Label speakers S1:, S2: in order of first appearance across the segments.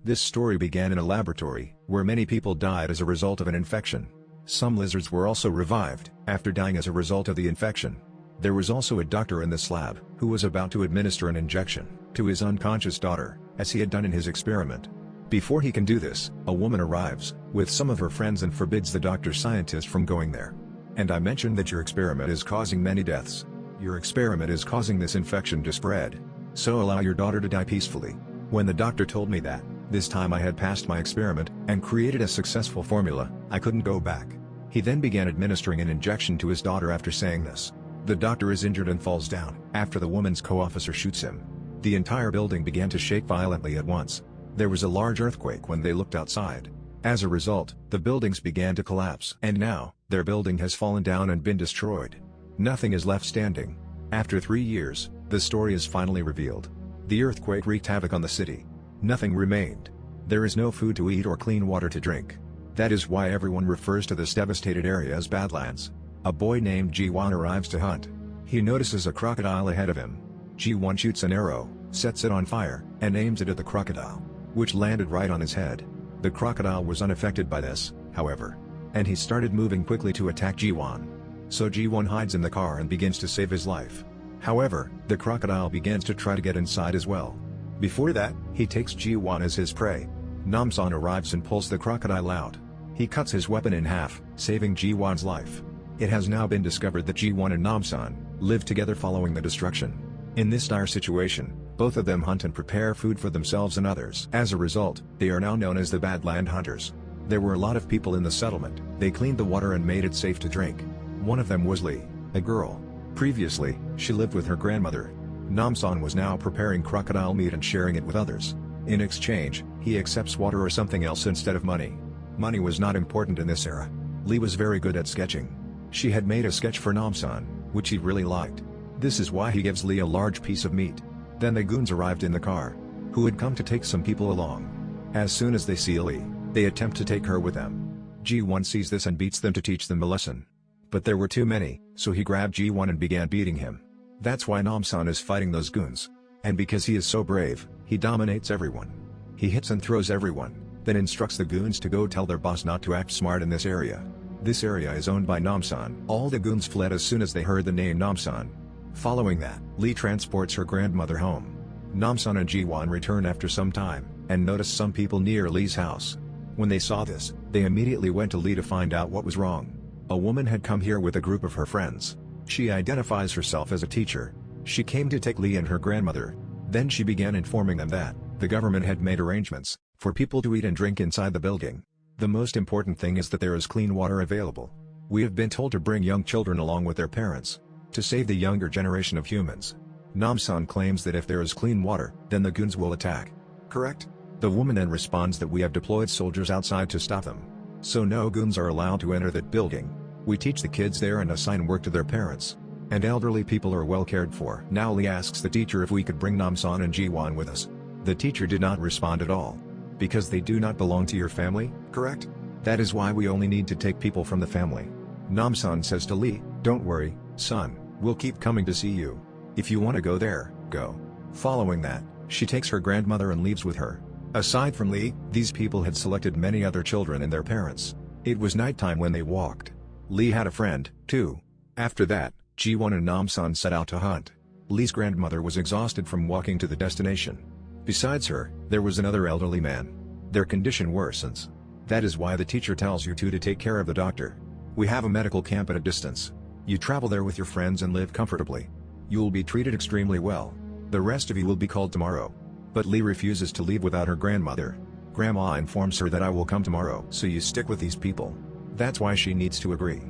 S1: This story began in a laboratory, where many people died as a result of an infection. Some lizards were also revived, after dying as a result of the infection. There was also a doctor in this lab, who was about to administer an injection to his unconscious daughter, as he had done in his experiment. Before he can do this, a woman arrives, with some of her friends and forbids the doctor-scientist from going there. "And I mentioned that your experiment is causing many deaths. Your experiment is causing this infection to spread. So allow your daughter to die peacefully." When the doctor told me that, this time I had passed my experiment, and created a successful formula, I couldn't go back. He then began administering an injection to his daughter after saying this. The doctor is injured and falls down, after the woman's co-officer shoots him. The entire building began to shake violently at once. There was a large earthquake when they looked outside. As a result, the buildings began to collapse. And now, their building has fallen down and been destroyed. Nothing is left standing. After 3 years, the story is finally revealed. The earthquake wreaked havoc on the city. Nothing remained. There is no food to eat or clean water to drink. That is why everyone refers to this devastated area as Badlands. A boy named Ji-won arrives to hunt. He notices a crocodile ahead of him. Ji-won shoots an arrow, sets it on fire, and aims it at the crocodile, which landed right on his head. The crocodile was unaffected by this, however. And he started moving quickly to attack Ji-won. So Ji-won hides in the car and begins to save his life. However, the crocodile begins to try to get inside as well. Before that, he takes Ji-won as his prey. Namsan arrives and pulls the crocodile out. He cuts his weapon in half, saving Ji-won's life. It has now been discovered that Ji-won and Namsan lived together following the destruction. In this dire situation, both of them hunt and prepare food for themselves and others. As a result, they are now known as the BADLAND HUNTERS. There were a lot of people in the settlement. They cleaned the water and made it safe to drink. One of them was Lee, a girl. Previously, she lived with her grandmother. Namsan was now preparing crocodile meat and sharing it with others. In exchange, he accepts water or something else instead of money. Money was not important in this era. Lee was very good at sketching. She had made a sketch for Namsan, which he really liked. This is why he gives Lee a large piece of meat. Then the goons arrived in the car, who had come to take some people along. As soon as they see Lee, they attempt to take her with them. Ji-won sees this and beats them to teach them a lesson. But there were too many, so he grabbed Ji-won and began beating him. That's why Namsan is fighting those goons. And because he is so brave, he dominates everyone. He hits and throws everyone, then instructs the goons to go tell their boss not to act smart in this area. This area is owned by Namsan. All the goons fled as soon as they heard the name Namsan. Following that, Lee transports her grandmother home. Namsan and Ji-won return after some time, and notice some people near Lee's house. When they saw this, they immediately went to Lee to find out what was wrong. A woman had come here with a group of her friends. She identifies herself as a teacher. She came to take Lee and her grandmother. Then she began informing them that the government had made arrangements for people to eat and drink inside the building. The most important thing is that there is clean water available. We have been told to bring young children along with their parents, to save the younger generation of humans. Namsan claims that if there is clean water, then the goons will attack. Correct? The woman then responds that we have deployed soldiers outside to stop them. So no goons are allowed to enter that building. We teach the kids there and assign work to their parents. And elderly people are well cared for. Now Lee asks the teacher if we could bring Namsan and Ji-won with us. The teacher did not respond at all. Because they do not belong to your family, correct? That is why we only need to take people from the family. Namsan says to Lee, "Don't worry, son, we'll keep coming to see you. If you want to go there, go." Following that, she takes her grandmother and leaves with her. Aside from Lee, these people had selected many other children and their parents. It was nighttime when they walked. Lee had a friend, too. After that, Ji-won and Namsan set out to hunt. Lee's grandmother was exhausted from walking to the destination. Besides her, there was another elderly man. Their condition worsens. That is why the teacher tells you two to take care of the doctor. We have a medical camp at a distance. You travel there with your friends and live comfortably. You will be treated extremely well. The rest of you will be called tomorrow. But Lee refuses to leave without her grandmother. Grandma informs her that I will come tomorrow, so you stick with these people. That's why she needs to agree.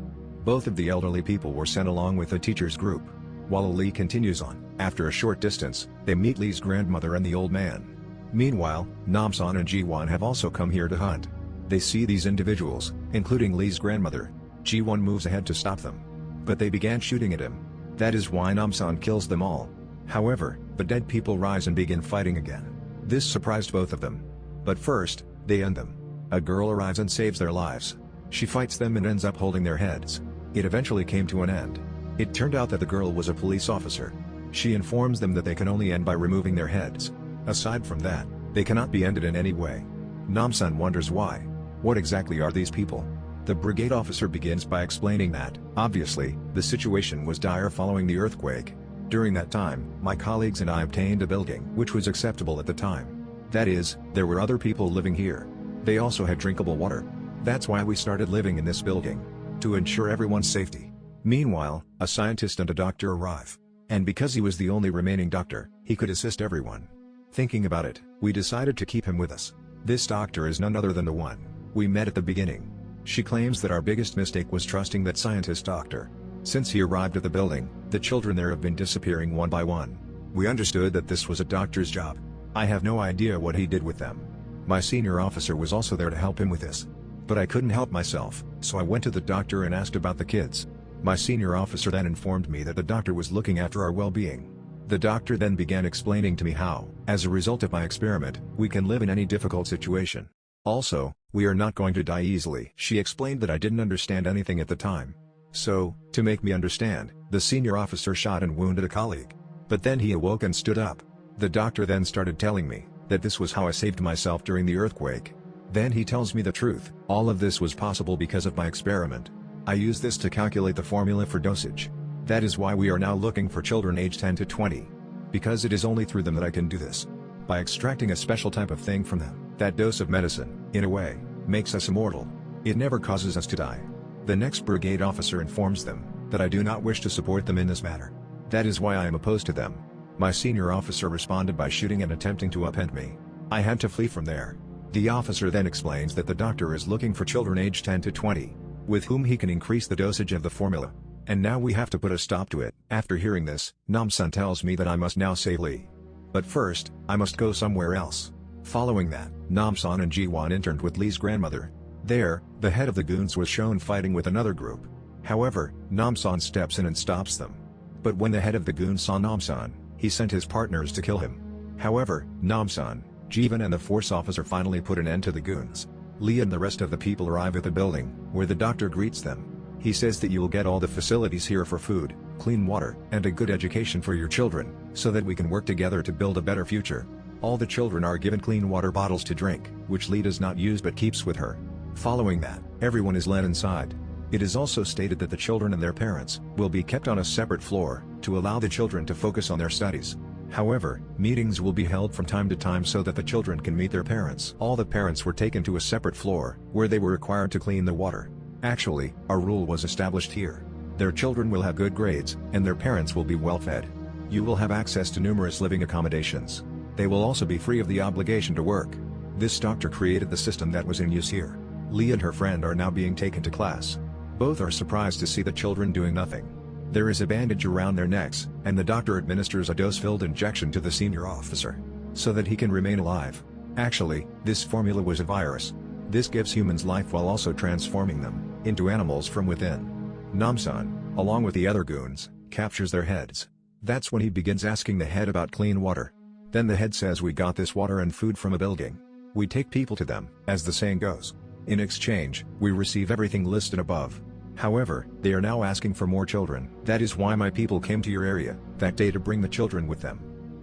S1: Both of the elderly people were sent along with the teacher's group. While Lee continues on, after a short distance, they meet Lee's grandmother and the old man. Meanwhile, Namsan and Ji-won have also come here to hunt. They see these individuals, including Lee's grandmother. Ji-won moves ahead to stop them. But they began shooting at him. That is why Namsan kills them all. However, the dead people rise and begin fighting again. This surprised both of them. But first, they end them. A girl arrives and saves their lives. She fights them and ends up holding their heads. It eventually came to an end. It turned out that the girl was a police officer. She informs them that they can only end by removing their heads. Aside from that, They cannot be ended in any way. Namsan wonders why. What exactly are these people? The brigade officer begins by explaining that, obviously, the situation was dire following the earthquake. During that time, my colleagues and I obtained a building which was acceptable at the time. That is, there were other people living here. They also had drinkable water. That's why we started living in this building. To ensure everyone's safety. Meanwhile, a scientist and a doctor arrive. And because he was the only remaining doctor, he could assist everyone. Thinking about it, we decided to keep him with us. This doctor is none other than the one we met at the beginning. She claims that our biggest mistake was trusting that scientist doctor. Since he arrived at the building, the children there have been disappearing one by one. We understood that this was a doctor's job. I have no idea what he did with them. My senior officer was also there to help him with this. But I couldn't help myself, so I went to the doctor and asked about the kids. My senior officer then informed me that the doctor was looking after our well-being. The doctor then began explaining to me how, as a result of my experiment, we can live in any difficult situation. Also, we are not going to die easily. She explained that I didn't understand anything at the time. So, to make me understand, the senior officer shot and wounded a colleague. But then he awoke and stood up. The doctor then started telling me that this was how I saved myself during the earthquake. Then he tells me the truth. All of this was possible because of my experiment. I used this to calculate the formula for dosage. That is why we are now looking for children aged 10 to 20. Because it is only through them that I can do this. By extracting a special type of thing from them, that dose of medicine, in a way, makes us immortal. It never causes us to die. The next brigade officer informs them that I do not wish to support them in this matter. That is why I am opposed to them. My senior officer responded by shooting and attempting to upend me. I had to flee from there. The officer then explains that the doctor is looking for children aged 10 to 20, with whom he can increase the dosage of the formula. And now we have to put a stop to it. After hearing this, Namsan tells me that I must now save Lee. But first, I must go somewhere else. Following that, Namsan and Jiwon interned with Lee's grandmother. There, the head of the goons was shown fighting with another group. However, Namsan steps in and stops them. But when the head of the goons saw Namsan, he sent his partners to kill him. However, Namsan, Jivan and the force officer finally put an end to the goons. Lee and the rest of the people arrive at the building, where the doctor greets them. He says that you will get all the facilities here for food, clean water, and a good education for your children, so that we can work together to build a better future. All the children are given clean water bottles to drink, which Lee does not use but keeps with her. Following that, everyone is led inside. It is also stated that the children and their parents will be kept on a separate floor, to allow the children to focus on their studies. However, meetings will be held from time to time so that the children can meet their parents. All the parents were taken to a separate floor, where they were required to clean the water. Actually, a rule was established here. Their children will have good grades, and their parents will be well fed. You will have access to numerous living accommodations. They will also be free of the obligation to work. This doctor created the system that was in use here. Lee and her friend are now being taken to class. Both are surprised to see the children doing nothing. There is a bandage around their necks, and the doctor administers a dose-filled injection to the senior officer, so that he can remain alive. Actually, this formula was a virus. This gives humans life while also transforming them into animals from within. Namsan, along with the other goons, captures their heads. That's when he begins asking the head about clean water. Then the head says, we got this water and food from a building. We take people to them, as the saying goes. In exchange, we receive everything listed above. However, they are now asking for more children. That is why my people came to your area that day to bring the children with them.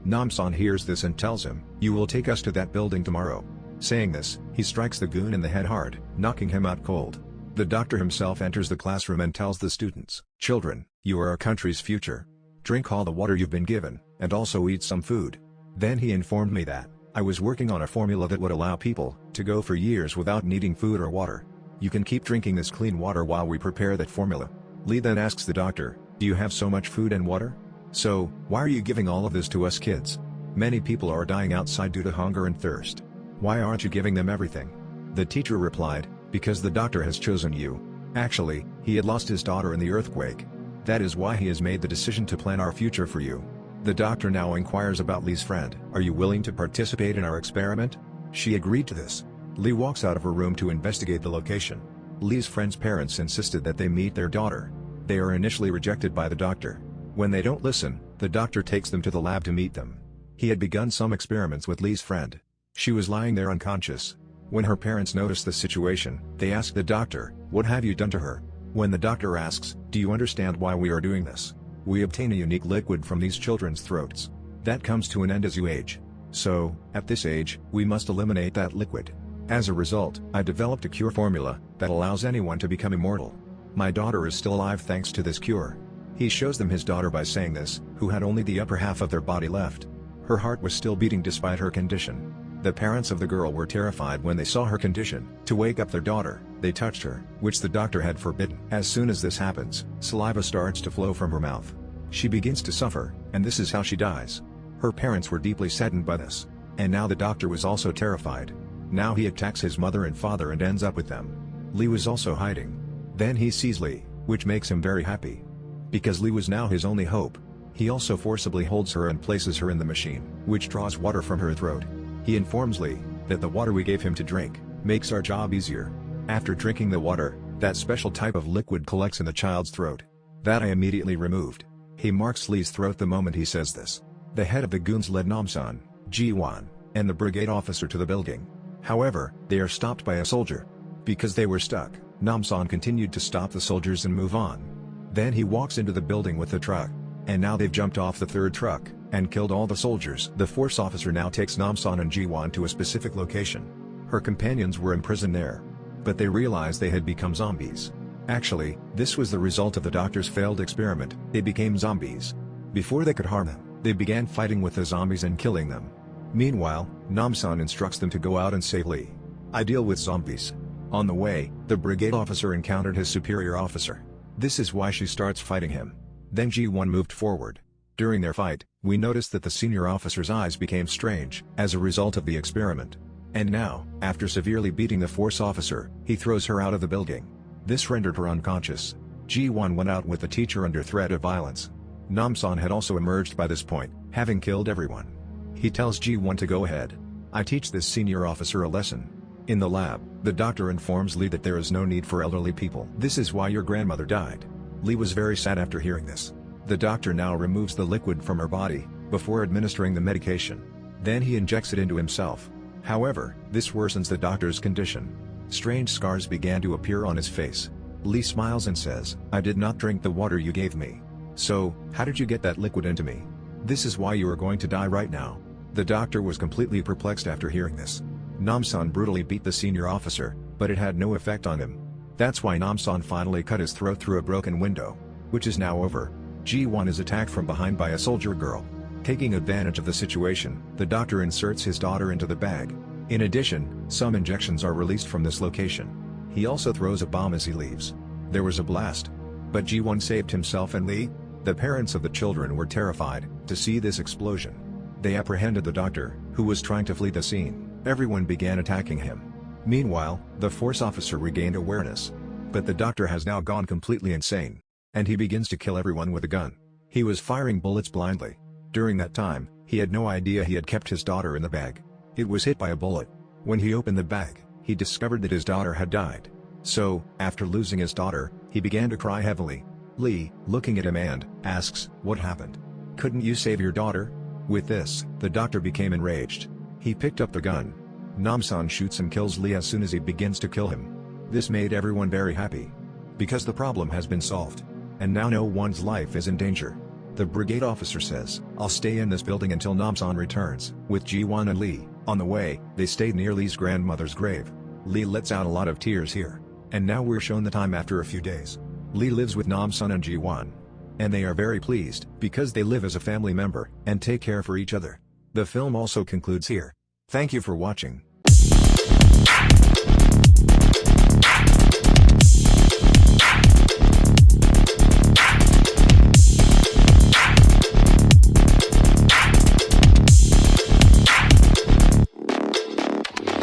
S1: Namsan hears this and tells him, you will take us to that building tomorrow. Saying this, he strikes the goon in the head hard, knocking him out cold. The doctor himself enters the classroom and tells the students, children, you are our country's future. Drink all the water you've been given, and also eat some food. Then he informed me that I was working on a formula that would allow people to go for years without needing food or water. You can keep drinking this clean water while we prepare that formula. Lee then asks the doctor, do you have so much food and water? So, why are you giving all of this to us kids? Many people are dying outside due to hunger and thirst. Why aren't you giving them everything? The teacher replied, because the doctor has chosen you. Actually, he had lost his daughter in the earthquake. That is why he has made the decision to plan our future for you. The doctor now inquires about Lee's friend. Are you willing to participate in our experiment? She agreed to this. Lee walks out of her room to investigate the location. Lee's friend's parents insisted that they meet their daughter. They are initially rejected by the doctor. When they don't listen, the doctor takes them to the lab to meet them. He had begun some experiments with Lee's friend. She was lying there unconscious. When her parents notice the situation, they ask the doctor, what have you done to her? When the doctor asks, do you understand why we are doing this? We obtain a unique liquid from these children's throats. That comes to an end as you age. So, at this age, we must eliminate that liquid. As a result, I developed a cure formula that allows anyone to become immortal. My daughter is still alive thanks to this cure. He shows them his daughter by saying this, who had only the upper half of their body left. Her heart was still beating despite her condition. The parents of the girl were terrified when they saw her condition. To wake up their daughter, they touched her, which the doctor had forbidden. As soon as this happens, saliva starts to flow from her mouth. She begins to suffer, and this is how she dies. Her parents were deeply saddened by this. And now the doctor was also terrified. Now he attacks his mother and father and ends up with them. Lee was also hiding. Then he sees Lee, which makes him very happy. Because Lee was now his only hope. He also forcibly holds her and places her in the machine, which draws water from her throat. He informs Lee that the water we gave him to drink makes our job easier. After drinking the water, that special type of liquid collects in the child's throat. That I immediately removed. He marks Lee's throat the moment he says this. The head of the goons led Namsan, Ji-won, and the brigade officer to the building. However, they are stopped by a soldier. Because they were stuck, Namsan continued to stop the soldiers and move on. Then he walks into the building with the truck. And now they've jumped off the third truck, and killed all the soldiers. The force officer now takes Namsan and Ji-won to a specific location. Her companions were imprisoned there. But they realized they had become zombies. Actually, this was the result of the doctor's failed experiment. They became zombies. Before they could harm them, they began fighting with the zombies and killing them. Meanwhile, Namsan instructs them to go out and save Lee. I deal with zombies. On the way, the brigade officer encountered his superior officer. This is why she starts fighting him. Then Ji-won moved forward. During their fight, we noticed that the senior officer's eyes became strange, as a result of the experiment. And now, after severely beating the force officer, he throws her out of the building. This rendered her unconscious. Ji-won went out with the teacher under threat of violence. Namsan had also emerged by this point, having killed everyone. He tells Ji-won to go ahead. I teach this senior officer a lesson. In the lab, the doctor informs Lee that there is no need for elderly people. This is why your grandmother died. Lee was very sad after hearing this. The doctor now removes the liquid from her body, before administering the medication. Then he injects it into himself. However, this worsens the doctor's condition. Strange scars began to appear on his face. Lee smiles and says, I did not drink the water you gave me. So, how did you get that liquid into me? This is why you are going to die right now. The doctor was completely perplexed after hearing this. Namsan brutally beat the senior officer, but it had no effect on him. That's why Namsan finally cut his throat through a broken window. Which is now over. Ji-won is attacked from behind by a soldier girl. Taking advantage of the situation, the doctor inserts his daughter into the bag. In addition, some injections are released from this location. He also throws a bomb as he leaves. There was a blast. But Ji-won saved himself and Lee. The parents of the children were terrified to see this explosion. They apprehended the doctor, who was trying to flee the scene. Everyone began attacking him. Meanwhile, the force officer regained awareness. But the doctor has now gone completely insane. And he begins to kill everyone with a gun. He was firing bullets blindly. During that time, he had no idea he had kept his daughter in the bag. It was hit by a bullet. When he opened the bag, he discovered that his daughter had died. So, after losing his daughter, he began to cry heavily. Lee, looking at him asks, what happened? Couldn't you save your daughter? With this, the doctor became enraged. He picked up the gun. Namsan shoots and kills Lee as soon as he begins to kill him. This made everyone very happy. Because the problem has been solved. And now no one's life is in danger. The brigade officer says, I'll stay in this building until Namsan returns. With Ji-won and Lee, on the way, they stayed near Lee's grandmother's grave. Lee lets out a lot of tears here. And now we're shown the time after a few days. Lee lives with Namsan and Ji-won. And they are very pleased, because they live as a family member, and take care for each other. The film also concludes here. Thank you for watching.